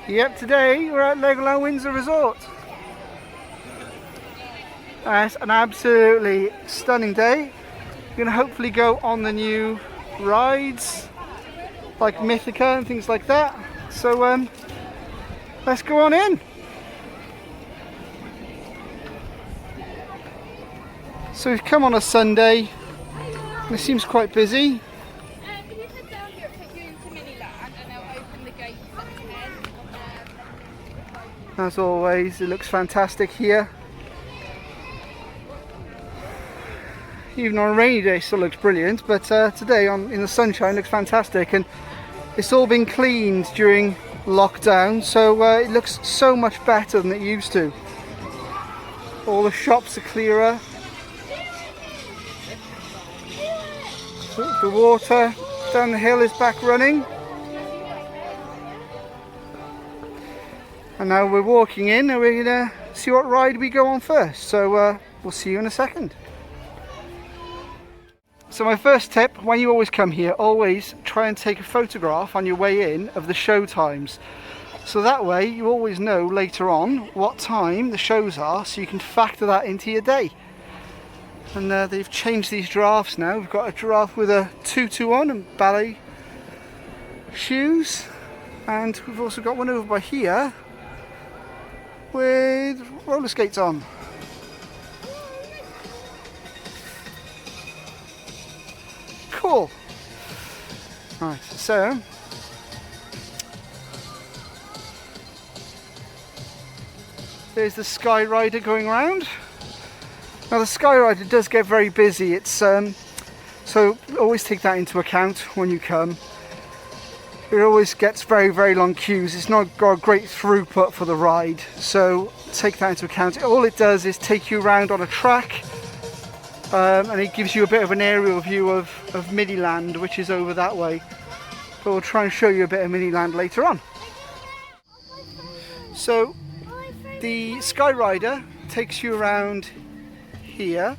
Yep, today we're at Legoland Windsor Resort. It's an absolutely stunning day. We're going to hopefully go on the new rides like Mythica and things like that. So let's go on in. So we've come on a Sunday and it seems quite busy. Can you head down here, take you to Miniland, and they'll open the gates at 10. As always, it looks fantastic here. Even on a rainy day it still looks brilliant, but today in the sunshine it looks fantastic, and it's all been cleaned during lockdown, so it looks so much better than it used to. All the shops are clearer. The water down the hill is back running. And now we're walking in and we're going to see what ride we go on first. So we'll see you in a second. So my first tip, when you always come here, always try and take a photograph on your way in of the show times. So that way you always know later on what time the shows are, so you can factor that into your day. And they've changed these giraffes now. We've got a giraffe with a tutu on and ballet shoes. And we've also got one over by here with roller skates on. Cool. Right, so there's the Sky Rider going round. Now the Sky Rider does get very busy. It's so always take that into account when you come. It always gets very long queues. It's not got a great throughput for the ride, so take that into account. All it does is take you around on a track, and it gives you a bit of an aerial view of Miniland, which is over that way. But we'll try and show you a bit of Miniland later on. So the Sky Rider takes you around here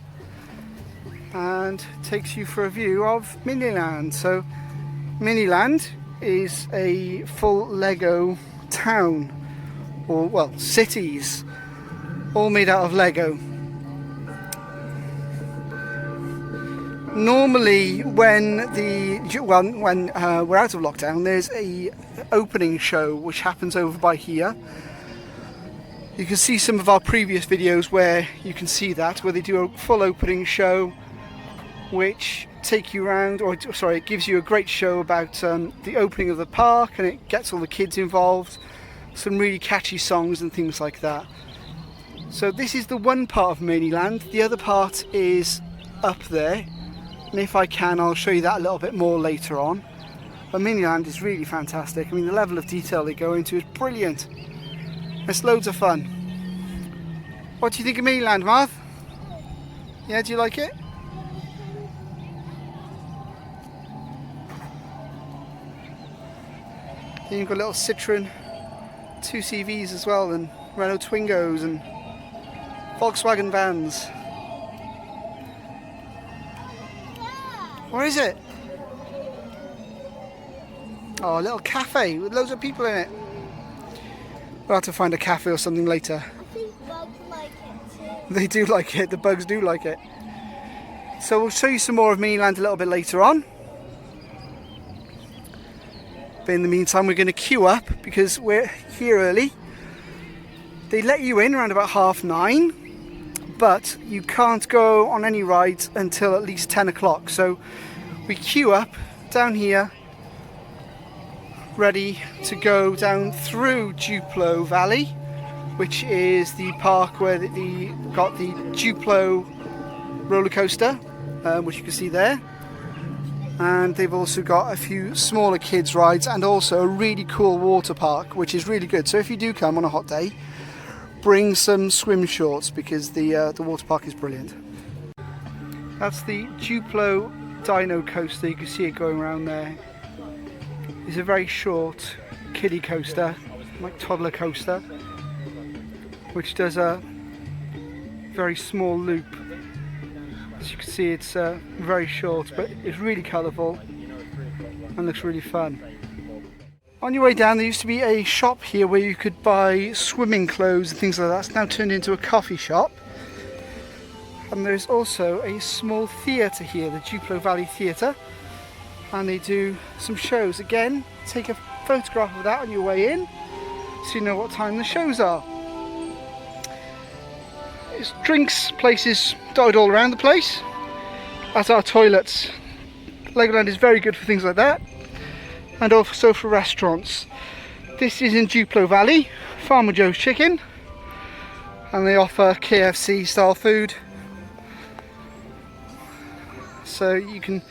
and takes you for a view of Miniland. So Miniland is a full Lego town, or well, cities, all made out of Lego. Normally when we're out of lockdown, there's a opening show which happens over by here. You can see some of our previous videos where you can see that, where they do a full opening show which take you around, or sorry, it gives you a great show about the opening of the park, and it gets all the kids involved, some really catchy songs and things like that. So this is the one part of Miniland. The other part is up there, and if I can I'll show you that a little bit more later on. But Miniland is really fantastic. I mean, the level of detail they go into is brilliant. It's loads of fun. What do you think of Miniland, Marth? Yeah, do you like it? Then you've got little Citroen 2CVs as well, and Renault Twingos and Volkswagen vans. What is it? Oh, a little cafe with loads of people in it. We'll have to find a cafe or something later. I think bugs like it too. They do like it, the bugs do like it. So we'll show you some more of Miniland a little bit later on. But in the meantime, we're going to queue up because we're here early. They let you in around about 9:30, but you can't go on any rides until at least 10 o'clock. So we queue up down here, ready to go down through Duplo Valley, which is the park where they got the Duplo roller coaster, which you can see there. And they've also got a few smaller kids rides and also a really cool water park, which is really good. So if you do come on a hot day, bring some swim shorts because the water park is brilliant. That's the Duplo Dino coaster. You can see it going around there. It's a very short kiddie coaster, like toddler coaster, which does a very small loop. As you can see, it's very short, but it's really colourful and looks really fun. On your way down, there used to be a shop here where you could buy swimming clothes and things like that. It's now turned into a coffee shop. And there's also a small theatre here, the Duplo Valley Theatre. And they do some shows. Again, take a photograph of that on your way in so you know what time the shows are. There's drinks places dotted all around the place, as are toilets. Legoland is very good for things like that, and also for restaurants. This is in Duplo Valley, Farmer Joe's Chicken, and they offer KFC style food. So you can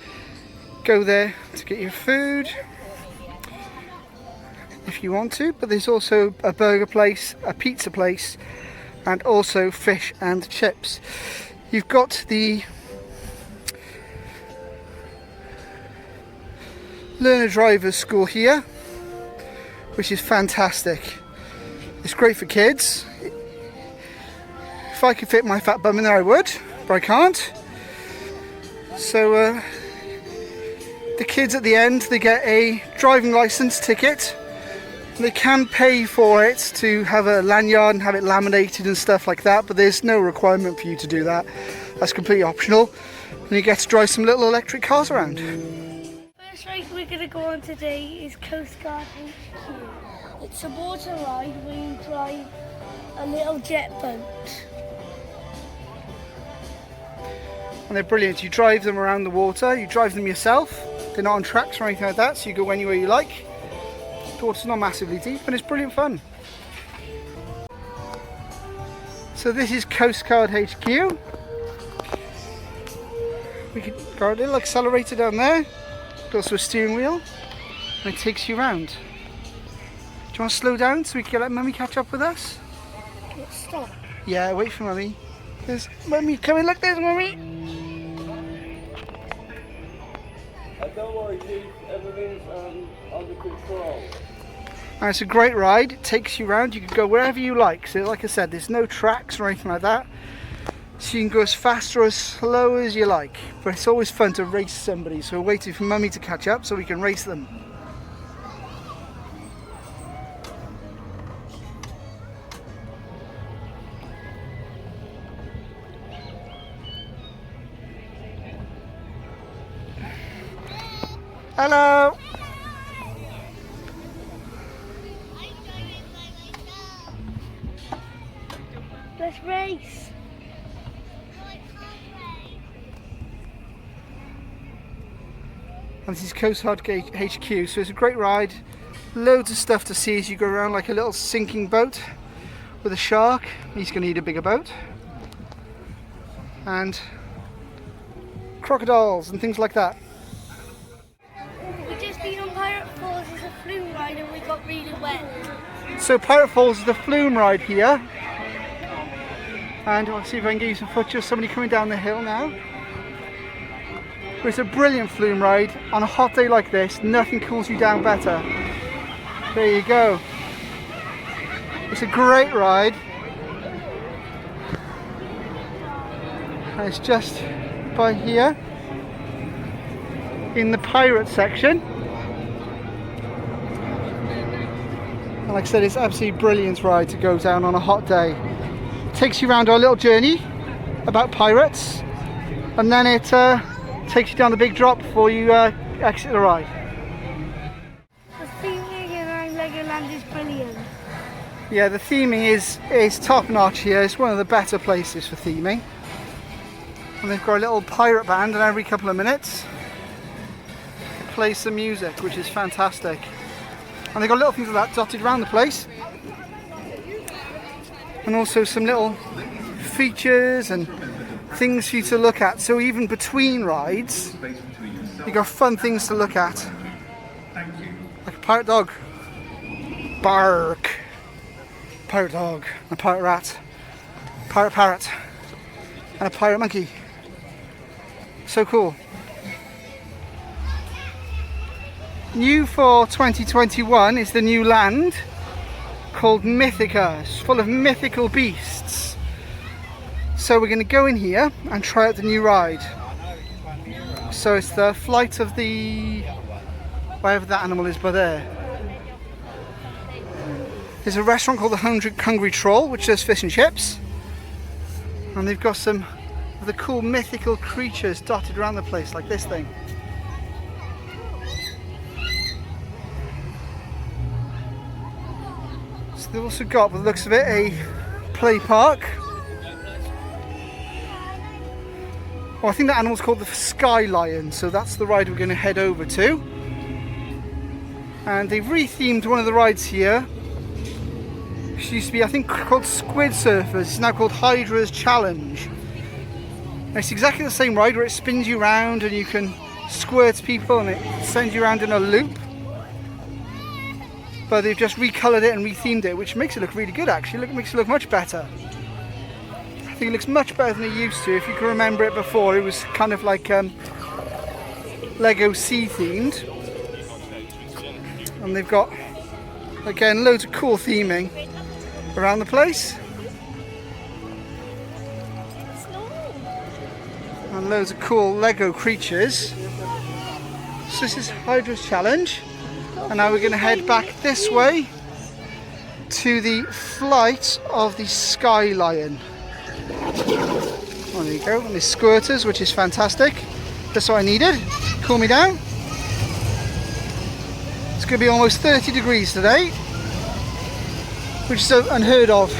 go there to get your food if you want to, but there's also a burger place, a pizza place, and also fish and chips. You've got the learner drivers school here, which is fantastic. It's great for kids. If I could fit my fat bum in there I would, but I can't. So the kids at the end, they get a driving license ticket. They can pay for it to have a lanyard and have it laminated and stuff like that, but there's no requirement for you to do that. That's completely optional. And you get to drive some little electric cars around. First ride we're going to go on today is Coast Guard HQ. It's a water ride where you drive a little jet boat. And they're brilliant. You drive them around the water, you drive them yourself. They're not on tracks or anything like that, so you go anywhere you like. The water's not massively deep and it's brilliant fun. So this is Coast Guard HQ. We could go a little accelerator down there. There's also a steering wheel and it takes you around. Do you want to slow down so we can let Mummy catch up with us? Stop. Yeah, wait for Mummy. There's Mummy coming, look, there's Mummy. Don't worry, Chief, everything's under control. And it's a great ride. It takes you around. You can go wherever you like. So like I said, there's no tracks or anything like that. So you can go as fast or as slow as you like. But it's always fun to race somebody. So we're waiting for Mummy to catch up so we can race them. Hello! Let's race. And this is Coast Guard HQ, so it's a great ride. Loads of stuff to see as you go around, like a little sinking boat with a shark. He's going to need a bigger boat. And crocodiles and things like that. We just been on Pirate Falls as a flume ride and we got really wet. So Pirate Falls is the flume ride here. And I'll see if I can get you some footage of somebody coming down the hill now. It's a brilliant flume ride. On a hot day like this, nothing cools you down better. There you go. It's a great ride. And it's just by here in the pirate section. And like I said, it's absolutely brilliant ride to go down on a hot day. It takes you around our little journey about pirates, and then it takes you down the big drop before you exit the ride. The theming around Legoland is brilliant. Yeah, the theming is top notch here. It's one of the better places for theming. And they've got a little pirate band, and every couple of minutes they play some music, which is fantastic. And they've got little things like that dotted around the place. And also some little features and things for you to look at. So even between rides, you've got fun things to look at. Like a pirate dog. Bark. Pirate dog. A pirate rat. Pirate parrot. And a pirate monkey. So cool. New for 2021 is the new land called Mythica. It's full of mythical beasts. So we're going to go in here and try out the new ride. So it's the flight of the... whatever that animal is by there. There's a restaurant called the Hungry Troll, which does fish and chips. And they've got some of the cool mythical creatures dotted around the place, like this thing. So they've also got, by the looks of it, a play park. Oh, I think that animal's called the Sky Lion, so that's the ride we're going to head over to. And they've re-themed one of the rides here, which used to be, I think, called Squid Surfers. It's now called Hydra's Challenge. And it's exactly the same ride where it spins you around and you can squirt people and it sends you around in a loop. But they've just recoloured it and rethemed it, which makes it look really good actually. It makes it look much better. I think it looks much better than it used to. If you can remember it before, it was kind of like Lego Sea themed. And they've got, again, loads of cool theming around the place. And loads of cool Lego creatures. So this is Hydra's Challenge. And now we're going to head back this way to the flight of the Sky Lion. Oh, there you go. And there's squirters, which is fantastic. That's what I needed. Cool me down. It's going to be almost 30 degrees today, which is unheard of.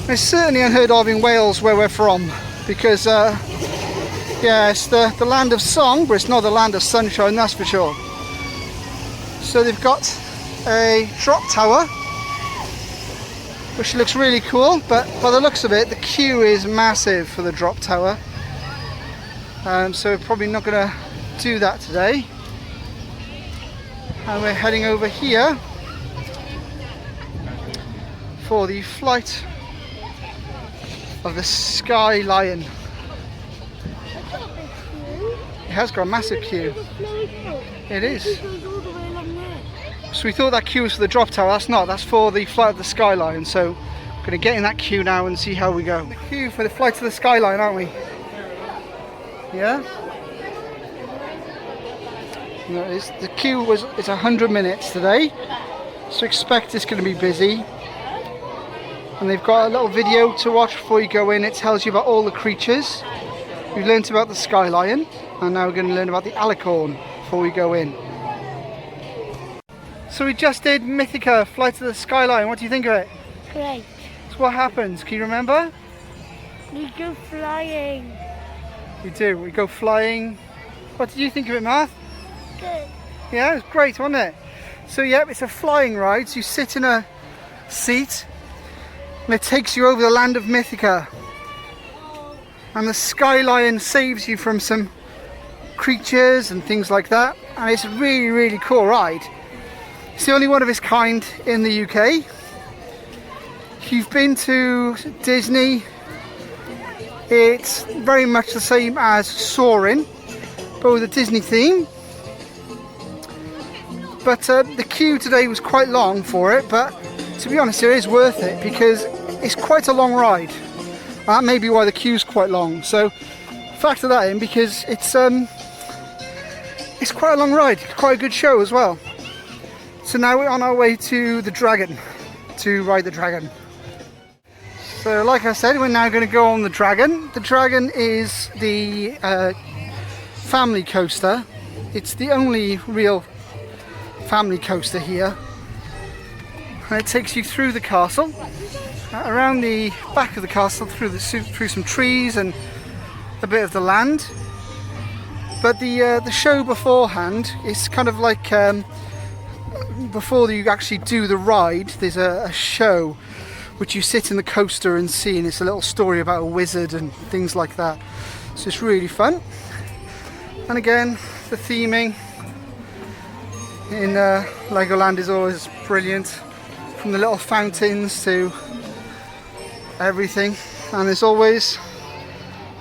It's certainly unheard of in Wales, where we're from, because yeah, it's the land of song, but it's not the land of sunshine, that's for sure. So they've got a drop tower, which looks really cool, but by the looks of it, the queue is massive for the drop tower. So we're probably not going to do that today. And we're heading over here for the flight of the Sky Lion. It has got a massive queue. It is. So we thought that queue was for the drop tower. That's not. That's for the flight of the Sky Lion. So we're going to get in that queue now and see how we go. The queue for the flight of the Sky Lion, aren't we? Yeah? No, the queue it's 100 minutes today, so expect it's going to be busy. And they've got a little video to watch before you go in. It tells you about all the creatures. We've learnt about the Sky Lion, and now we're going to learn about the alicorn before we go in. So we just did Mythica, Flight of the Sky Lion. What do you think of it? Great. So what happens? Can you remember? We go flying. We do. We go flying. What did you think of it, Marth? Good. Yeah, it was great, wasn't it? So yeah, it's a flying ride. So you sit in a seat and it takes you over the land of Mythica. And the Sky Lion saves you from some creatures and things like that. And it's a really, really cool ride. It's the only one of its kind in the UK. If you've been to Disney, it's very much the same as Soarin', but with a Disney theme. But the queue today was quite long for it, but to be honest, it is worth it because it's quite a long ride. That may be why the queue's quite long. So factor that in because it's quite a long ride, quite a good show as well. So now we're on our way to the Dragon, to ride the Dragon. So like I said, we're now going to go on the Dragon. The Dragon is the family coaster. It's the only real family coaster here. And it takes you through the castle, around the back of the castle, through some trees and a bit of the land. But the show beforehand is kind of like before you actually do the ride, there's a show which you sit in the coaster and see, and it's a little story about a wizard and things like that. So it's really fun. And again, the theming in Legoland is always brilliant, from the little fountains to everything. And there's always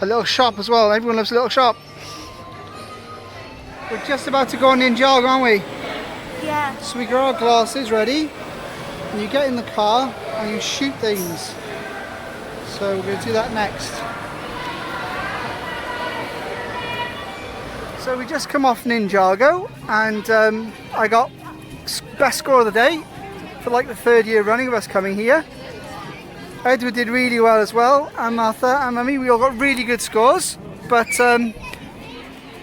a little shop as well. Everyone loves a little shop. We're just about to go on Ninjago, aren't we? Yeah. So we got our glasses ready, and you get in the car and you shoot things. So we're going to do that next. So we just come off Ninjago, and I got best score of the day, for like the 3rd year running of us coming here. Edward did really well as well, and Martha and Mummy, we all got really good scores. But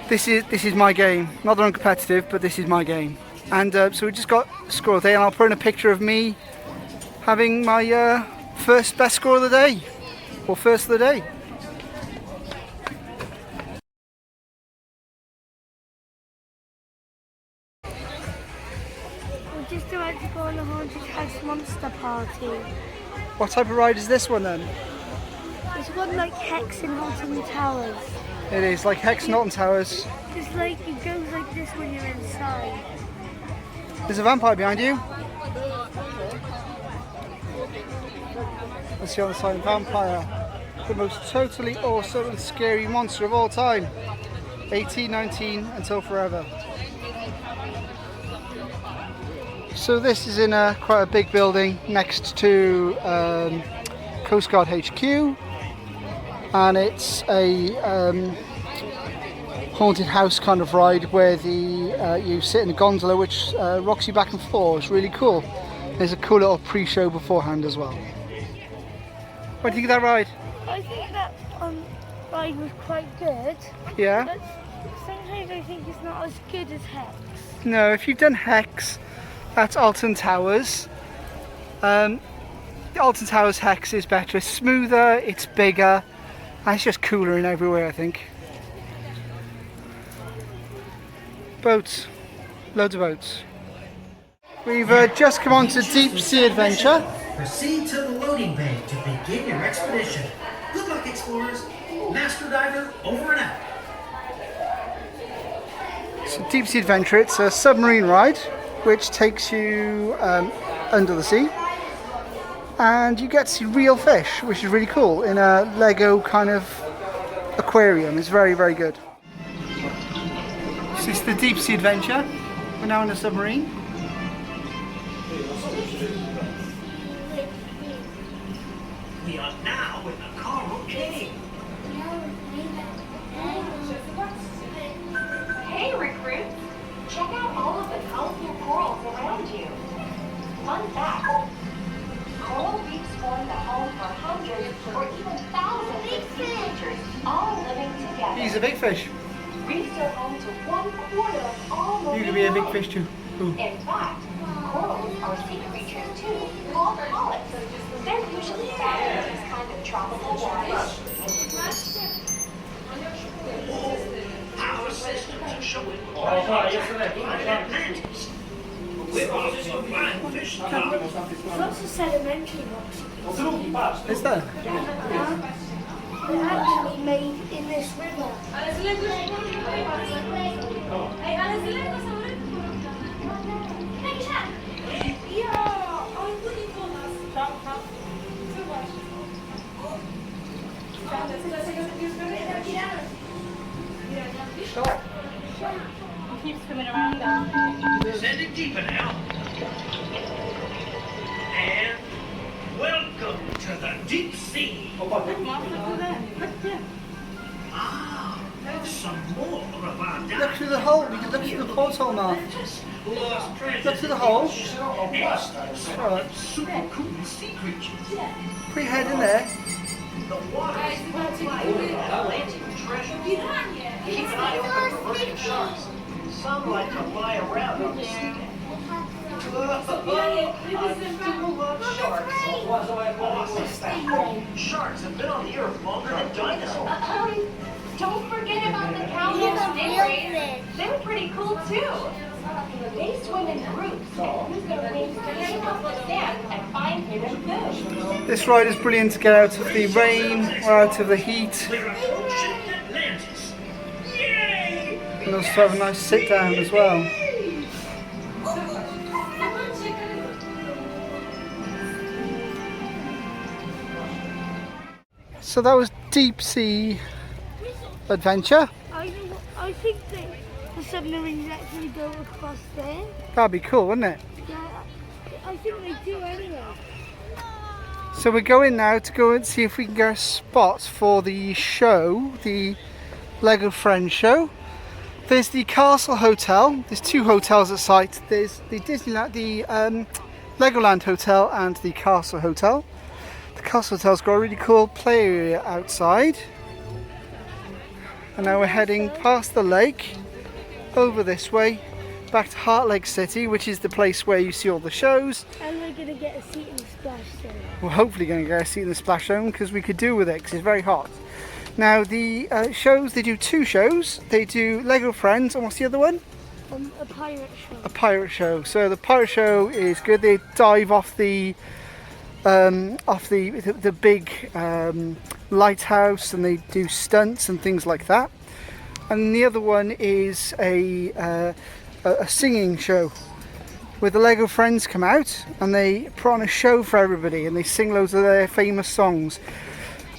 this is my game. Not that I'm competitive, but this is my game. And so we just got score of the day, and I'll put in a picture of me having my first best score of the day, or first of the day. We're just about to go on the haunted house monster party. What type of ride is this one then? It's one like Hex in Haunted Towers. It is like Hex Norton Towers. It's like it goes like this when you're inside. There's a vampire behind you. Let's see on the side, vampire. The most totally awesome and scary monster of all time. 1819 until forever. So this is in quite a big building next to Coast Guard HQ, and it's a haunted house kind of ride where you sit in a gondola which rocks you back and forth. It's really cool. There's a cool little pre-show beforehand as well. What do you think of that ride? I think that ride was quite good. Yeah? But sometimes I think it's not as good as Hex. No, if you've done Hex, that's Alton Towers. The Alton Towers Hex is better. It's smoother, it's bigger, and it's just cooler in every way, I think. Boats. Loads of boats. We've just come on to Deep Sea Adventure. Proceed to the loading bay to begin your expedition. Good luck, explorers. Master Diver, over and out. So Deep Sea Adventure, it's a submarine ride which takes you under the sea, and you get to see real fish, which is really cool, in a Lego kind of aquarium. It's very, very good. So this is the Deep Sea Adventure. We're now in a submarine. We are now in the coral cave. Hey recruits, check out all of the colorful corals around you. Fun fact, coral reefs form the home for hundreds or even thousands of sea creatures, all living together. He's a big fish. Reefs are home to 1/4 of all You marine could be a big life. fish too. Ooh. In fact, corals are sea creatures too, called polyps. They're usually found in these kind of tropical waters. Our systems are showing Atlantis. We're also flying fish now. There's lots of sedimentary rocks. Is there? They're actually made in this river. Keep swimming around down. Send it deeper now. And welcome to the deep sea. Ah, some more of our Look through the hole. You can look through the porthole now. lost treasures. Look through the hole. And Alright. super cool sea creatures. Put your head in there. The water is full of Atlantic treasure. Keep an eye open for lurking sharks. Some like to lie around on the sea. Awesome. Sharks have been on the earth longer than dinosaurs. Don't forget about the countless stingrays. They're pretty cool too. They swim in groups and use their wings to hang off the sand and find hidden fish. This ride is brilliant to get out of the rain or out of the heat, We're on ocean Atlantis. Yay! and also have a nice sit down as well. So that was Deep Sea Adventure. I think that the submarines actually go across there. That'd be cool, wouldn't it? Yeah, I think they do anyway. So we're going now to go and see if we can get a spot for the show, the Lego Friends show. There's the Castle Hotel. There's two hotels at site. There's the Disneyland, the Legoland Hotel and the Castle Hotel. The Castle Hotel's got a really cool play area outside. And now we're heading past the lake, over this way, back to Heart Lake City, which is the place where you see all the shows. And we're going to get a seat in the splash zone. We're hopefully going to get a seat in the splash zone because we could do with it because it's very hot. Now the shows, they do 2 shows. They do Lego Friends and what's the other one? A pirate show. A pirate show. So the pirate show is good. They dive off the big lighthouse and they do stunts and things like that. And the other one is a singing show where the Lego Friends come out and they put on a show for everybody and they sing loads of their famous songs.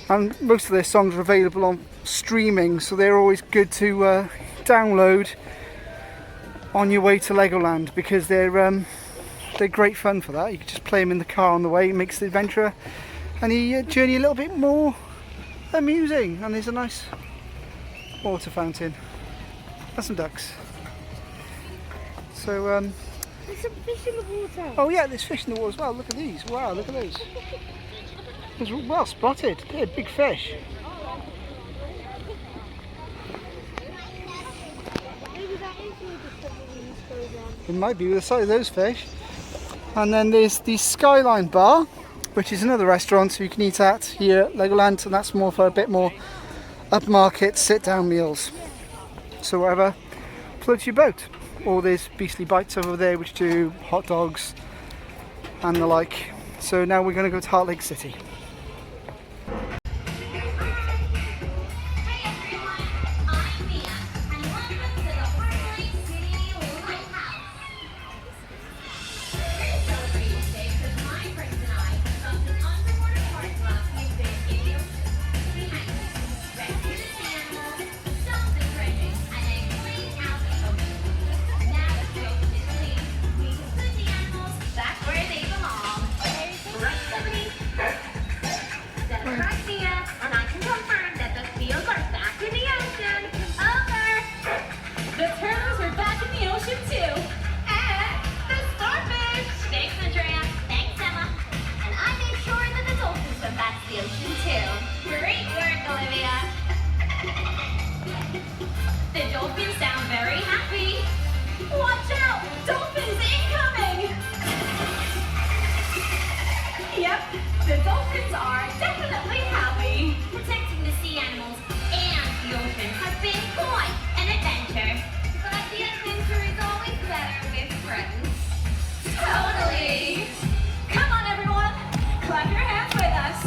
And most of their songs are available on streaming, so they're always good to download on your way to Legoland because they're great fun for that. You can just play them in the car on the way. It makes the adventure and the journey a little bit more amusing. And there's a nice water fountain and some ducks. So There's some fish in the water. oh yeah, there's fish in the water as well. Look at these. Wow, look at those. It's well spotted. They're big fish. Maybe that is where the submarines go down. It might be with the size of those fish. And then there's the Skyline Bar, which is another restaurant you can eat at here at Legoland, and that's more for a bit more upmarket sit-down meals. So whatever floats your boat. Or there's Beastly Bites over there, which do hot dogs and the like. So now we're going to go to Heart Lake City. The dolphins are definitely happy. Protecting the sea animals and the ocean has been quite an adventure. But the adventure is always better with friends. Totally. Come on, everyone. Clap your hands with us.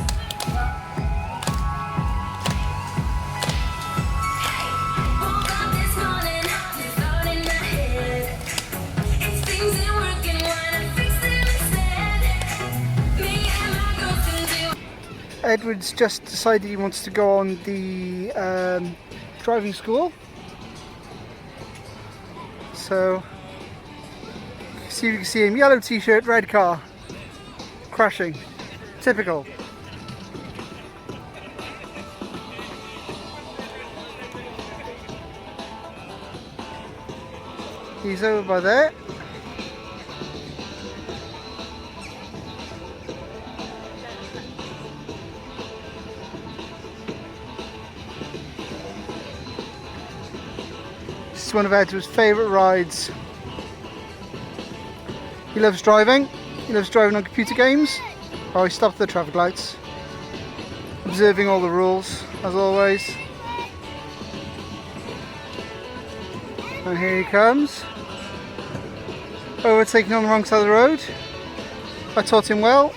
Hey, woke up this morning, this thought in my head. If things ain't working, why not fix them instead? Me and my girlfriend do. Edward's just decided he wants to go on the driving school. So, see if you can see him. Yellow t-shirt, red car. Crashing. Typical. He's over by there. This is one of Edward's favourite rides. He loves driving. He loves driving on computer games. Oh, he stopped at the traffic lights. Observing all the rules, as always. And here he comes. Overtaking on the wrong side of the road. I taught him well.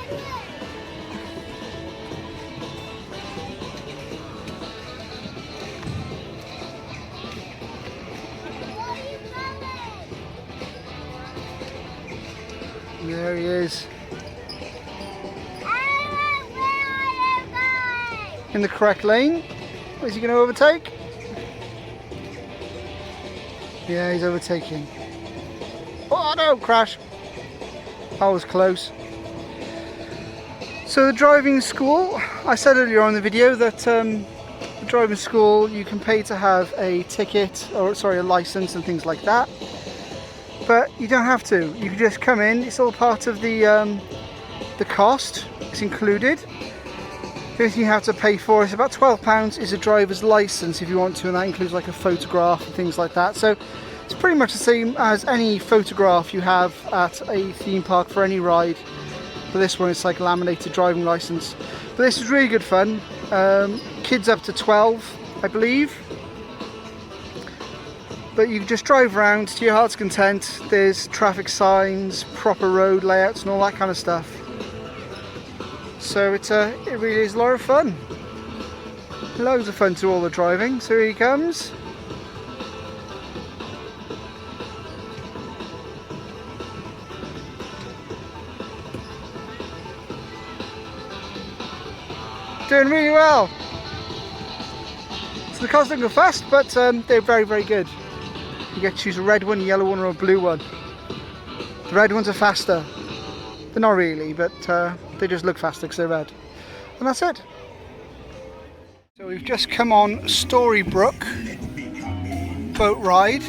There he is. In the correct lane. Is he going to overtake? Yeah, he's overtaking. Oh no, crash. That was close. So the driving school, I said earlier on in the video that the driving school you can pay to have a ticket, or sorry, a license and things like that. but you don't have to. You can just come in. It's all part of the cost. It's included. The only thing you have to pay for is about £12 is a driver's license if you want to, and that includes like a photograph and things like that. So it's pretty much the same as any photograph you have at a theme park for any ride. But this one it's like a laminated driving license. But this is really good fun. Kids up to 12, I believe. But you can just drive around to your heart's content. There's traffic signs, proper road layouts and all that kind of stuff. So it really is a lot of fun. Loads of fun to all the driving. So here he comes. Doing really well. So the cars don't go fast, but they're very, very good. You get to choose a red one, a yellow one or a blue one. The red ones are faster. They're not really, but they just look faster because they're red. And that's it. So we've just come on Storybrook boat ride.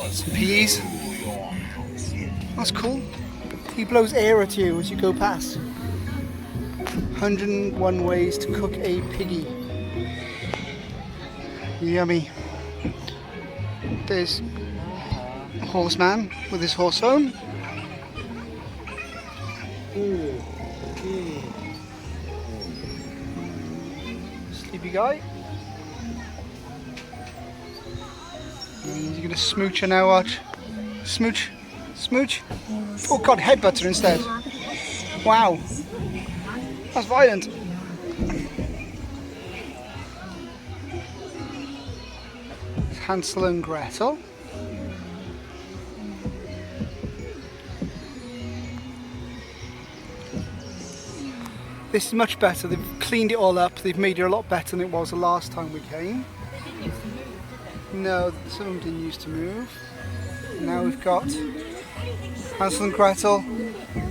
Some peas. That's cool. He blows air at you as you go past. 101 ways to cook a piggy. Yummy. There's a horseman with his horsephone. Sleepy guy. And you're gonna smooch her now, watch. Smooch. Smooch. Oh god, headbutts her instead. Wow. That's violent. Hansel and Gretel. This is much better. They've cleaned it all up. They've made it a lot better than it was the last time we came. No, some of them didn't used to move. Now we've got Hansel and Gretel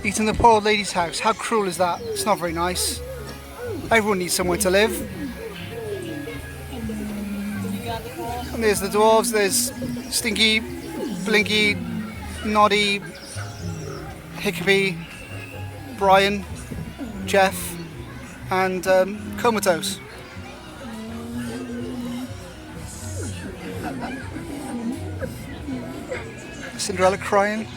eating the poor old lady's house. How cruel is that? It's not very nice. Everyone needs somewhere to live. And there's the dwarves. There's Stinky, Blinky, Noddy, Hiccupy, Brian, Jeff and Comatose. Cinderella crying.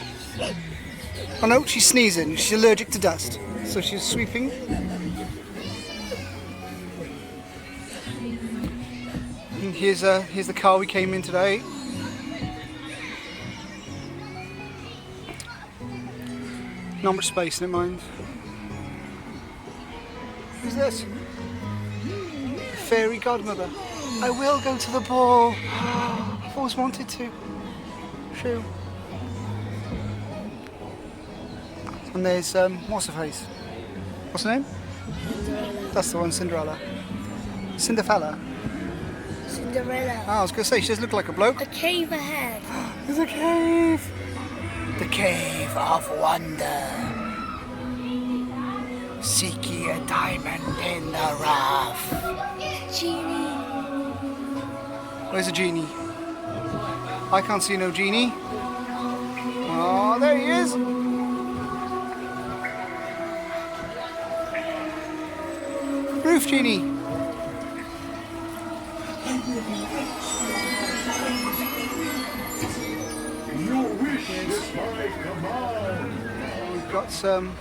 Oh no, she's sneezing. She's allergic to dust. So she's sweeping. And here's the car we came in today. Not much space in it, mind. Who's this? The fairy godmother. I will go to the ball. I've always wanted to. True. And there's what's her face? What's her name? That's the one, Cinderella. Cinderella. Cinderella. Oh, I was gonna say she does look like a bloke. A cave ahead. There's a cave. The Cave of Wonder. Seek ye a diamond in the rough. Genie. Where's the genie? I can't see no genie. Oh, there he is. Roof genie. We've got some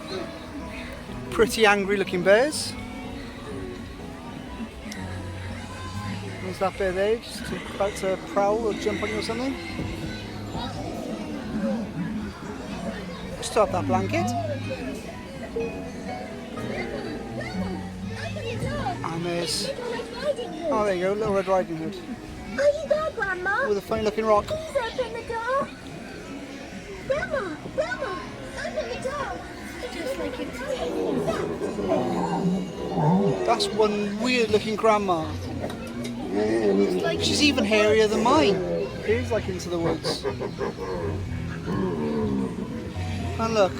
pretty angry looking bears. There's that bear there, just about to prowl or jump on you or something. Stop that blanket. And there's, oh there you go, Little Red Riding Hood. Are you there, Grandma? With a funny looking rock. Please open the door. Grandma, Grandma, open the door. Just like it's That's one weird looking grandma. She's even hairier than mine. Here's like Into the Woods. And look.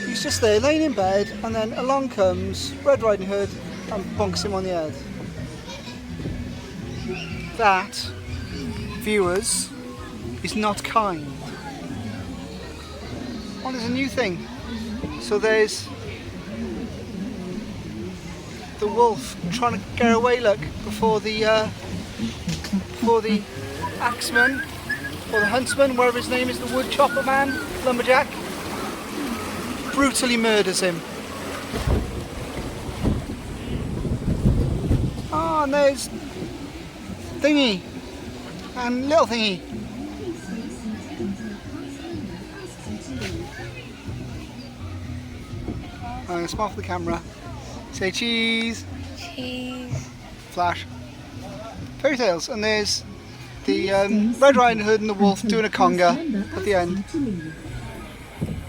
He's just there laying in bed and then along comes Red Riding Hood and bonks him on the head. That viewers is not kind. Oh, there's a new thing. So there's the wolf trying to get away, look, before the axeman or the huntsman, whatever his name is, the wood chopper man, lumberjack, brutally murders him. Oh, and there's Thingy and Little Thingy. I'm going to smile for the camera. Say cheese. Cheese. Flash. Fairy tales, and there's the Red Riding Hood and the wolf doing a conga at the end.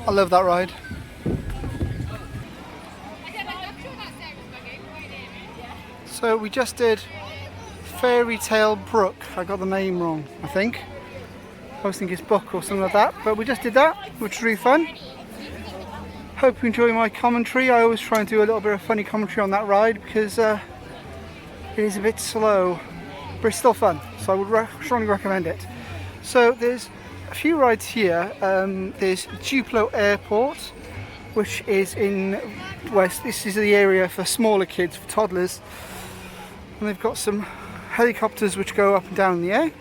I love that ride. So we just did Fairy Tale Brook. I got the name wrong, I think. I was thinking it's book or something like that, but we just did that, which was really fun. Hope you enjoy my commentary. I always try and do a little bit of funny commentary on that ride because it is a bit slow, but it's still fun, so I would strongly recommend it. So there's a few rides here. There's Duplo Airport, which is in West. This is the area for smaller kids, for toddlers, and they've got some helicopters which go up and down in the air,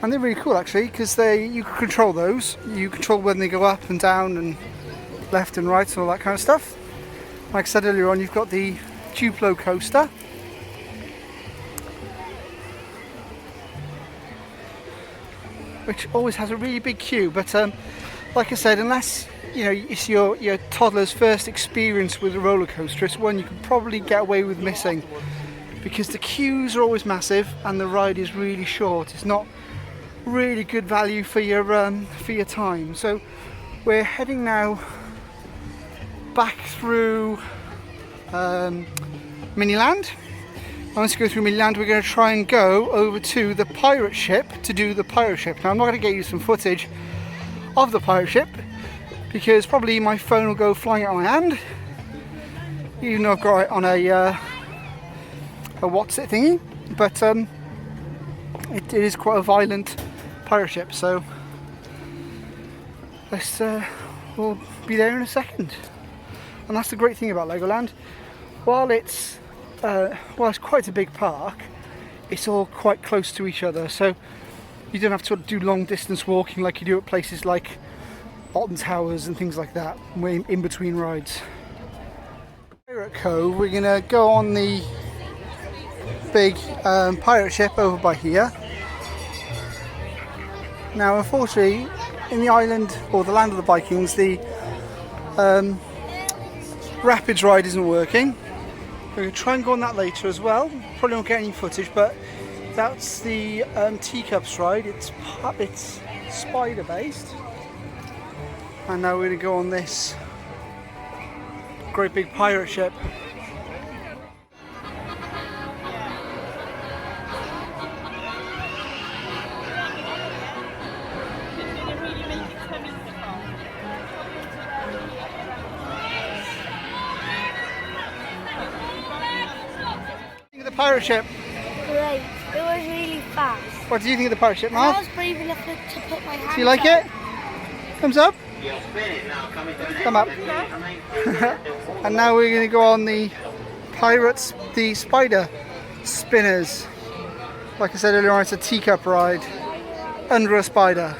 and they're really cool actually because you can control those. You control when they go up and down and left and right and all that kind of stuff. Like I said earlier on, you've got the Duplo coaster, which always has a really big queue, but like I said, unless you know it's your toddler's first experience with a roller coaster, it's one you can probably get away with missing because the queues are always massive and the ride is really short. It's not really good value for your time. So we're heading now back through Miniland. Once we go through Miniland, we're going to try and go over to the pirate ship to do the pirate ship. Now I'm not going to get you some footage of the pirate ship because probably my phone will go flying out of my hand, even though I've got it on a what's it thingy, but it is quite a violent pirate ship, so we'll be there in a second. And that's the great thing about Legoland. While it's quite a big park, it's all quite close to each other, so you don't have to do long distance walking like you do at places like Alton Towers and things like that, in between rides. Pirate Cove, we're going to go on the big pirate ship over by here. Now unfortunately, in the island, or the land of the Vikings, the Rapids ride isn't working. We're going to try and go on that later as well. Probably won't get any footage, but that's the Teacups ride. It's spider based. And now we're going to go on this great big pirate ship. Pirate ship. Great. It was really fast. What do you think of the pirate ship, And I Mark? was brave enough to put my hand Do you like up. it? Thumbs up? Thumb up. And now we're going to go on the pirates, the spider spinners. Like I said earlier on, it's a teacup ride under a spider.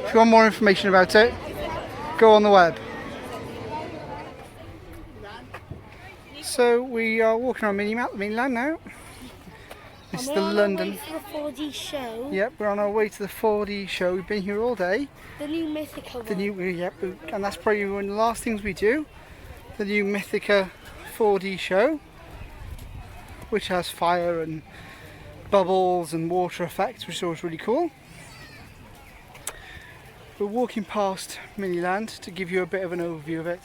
If you want more information about it, go on the web. So we are walking around Miniland now. This is the London. We're on our way to the 4D show. Yep, we're on our way to the 4D show. We've been here all day. The new Mythica one. Yep, and that's probably one of the last things we do. The new Mythica 4D show, which has fire and bubbles and water effects, which is always really cool. We're walking past Miniland to give you a bit of an overview of it.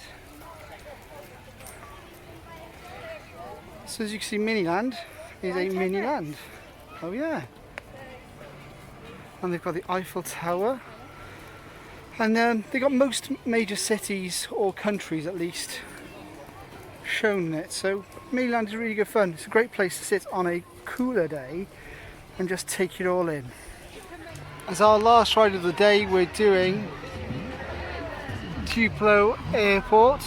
So as you can see, Miniland is a mini land. Oh yeah. And they've got the Eiffel Tower. And they've got most major cities, or countries at least, shown it. So Legoland is really good fun. It's a great place to sit on a cooler day and just take it all in. As our last ride of the day, we're doing Tupelo Airport,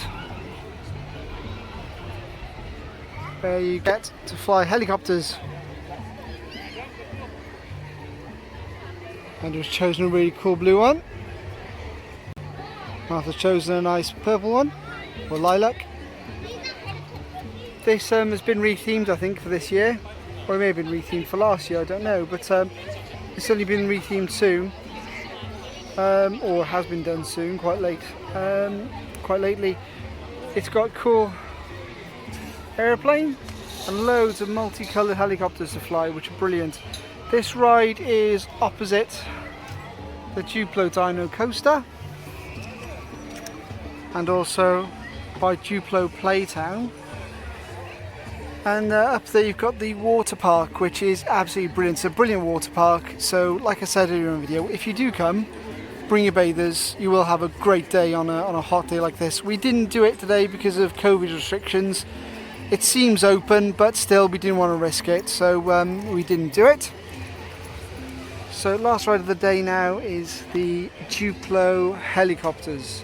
where you get to fly helicopters. And we've chosen a really cool blue one. Martha's chosen a nice purple one, or lilac. This has been rethemed, I think, for this year. Or it may have been rethemed for last year, I don't know. But it's only been rethemed soon. Or has been done soon, quite lately. It's got a cool airplane and loads of multicoloured helicopters to fly, which are brilliant. This ride is opposite the Tupelo Dino Coaster and also by Tupelo Playtown. And up there you've got the water park, which is absolutely brilliant. It's a brilliant water park. So like I said earlier in the video, if you do come, bring your bathers. You will have a great day on a hot day like this. We didn't do it today because of COVID restrictions. It seems open, but still we didn't want to risk it, so we didn't do it. So last ride of the day now is the Tupelo helicopters.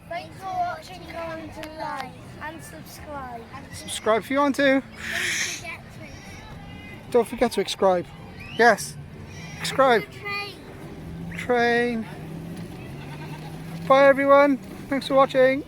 Thanks for watching, comment and like and subscribe. Subscribe if you want to. Don't forget to subscribe. Yes, subscribe. Train. Bye everyone. Thanks for watching.